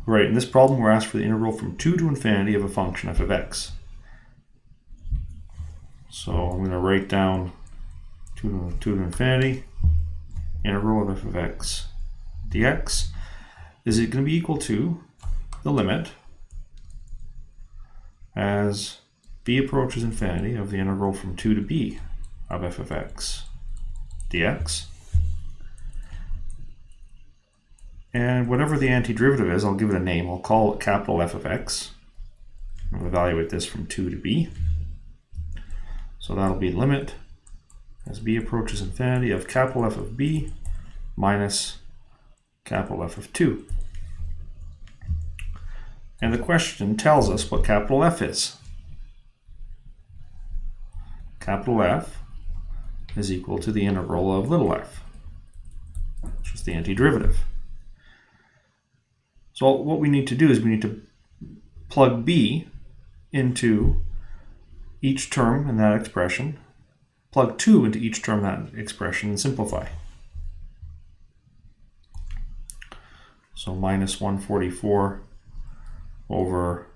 Right, in this problem we're asked for the integral from 2 to infinity of a function f of x. So I'm going to write down 2 to infinity, integral of f of x dx. Is it going to be equal to the limit as b approaches infinity of the integral from 2 to b of f of x dx? And whatever the antiderivative is, I'll give it a name. I'll call it capital F of x. I'll evaluate this from 2 to b. So that'll be limit as b approaches infinity of capital F of b minus capital F of 2. And the question tells us what capital F is. Capital F is equal to the integral of little f, which is the antiderivative. So what we need to do is we need to plug b into each term in that expression, plug 2 into each term in that expression, and simplify. So minus 144 over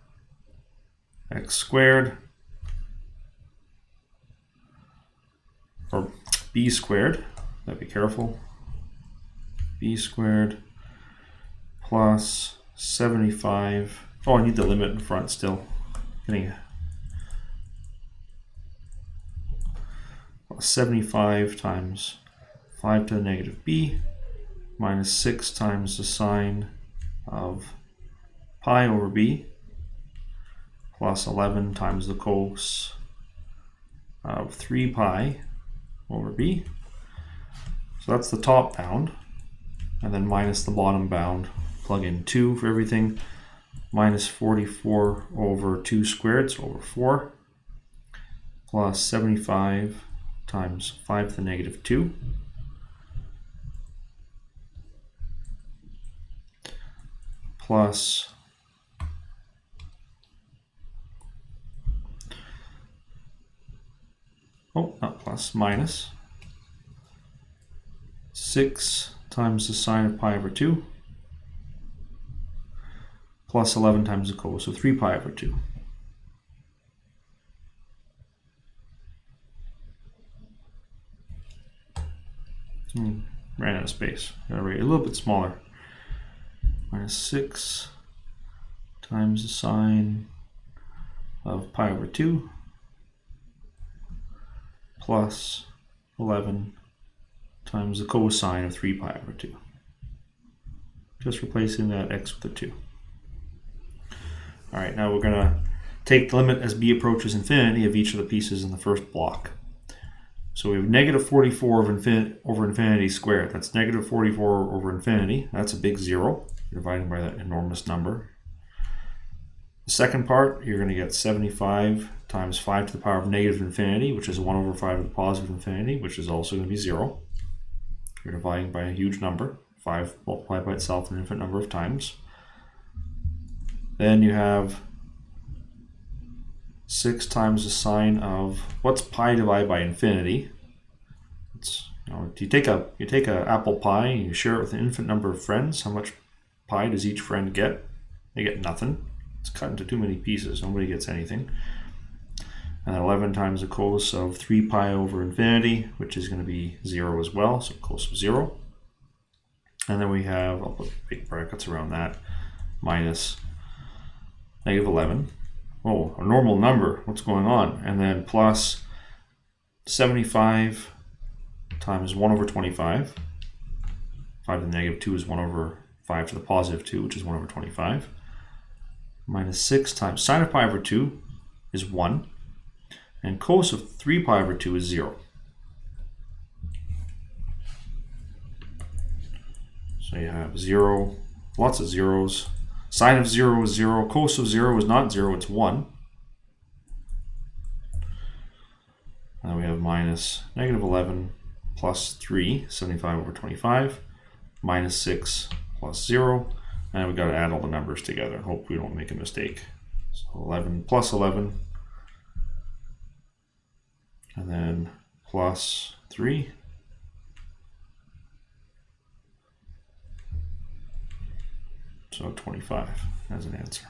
x squared, or b squared, gotta be careful, b squared plus 75, oh, I need the limit in front still, getting 75 times 5 to the negative b minus 6 times the sine of pi over b plus 11 times the cos of 3 pi over b. So that's the top bound, and then minus the bottom bound. Plug in 2 for everything, minus 44 over 2 squared, so over 4, plus 75 times 5 to the negative 2, plus minus 6 times the sine of pi over 2, plus 11 times the cos of 3 pi over 2. Ran out of space. Gotta write a little bit smaller. Minus 6 times the sine of pi over 2 plus 11 times the cosine of 3 pi over 2. Just replacing that x with a 2. Alright, now we're going to take the limit as b approaches infinity of each of the pieces in the first block. So we have negative 44 over infinity squared. That's negative 44 over infinity. That's a big 0. You're dividing by that enormous number. The second part, you're going to get 75 times 5 to the power of negative infinity, which is 1 over 5 to the positive infinity, which is also going to be 0. You're dividing by a huge number. 5 multiplied by itself an infinite number of times. Then you have 6 times the sine of, what's pi divided by infinity? It's, you take a apple pie and you share it with an infinite number of friends. How much pi does each friend get? They get nothing. It's cut into too many pieces. Nobody gets anything. And then 11 times the cos of 3 pi over infinity, which is going to be 0 as well. So cos of 0. And then we have, I'll put big brackets around that, minus negative 11. Oh, a normal number. What's going on? And then plus 75 times 1 over 25. 5 to the negative 2 is 1 over 5 to the positive 2, which is 1 over 25. Minus 6 times sine of pi over 2 is 1. And cos of 3 pi over 2 is 0. So you have 0, lots of zeros. Sine of 0 is 0. Cos of 0 is not 0, it's 1. And then we have minus negative 11 plus 3, 75 over 25, minus 6 plus 0. And we've got to add all the numbers together. Hope we don't make a mistake. So 11 plus 11. And then plus 3. So 25 as an answer.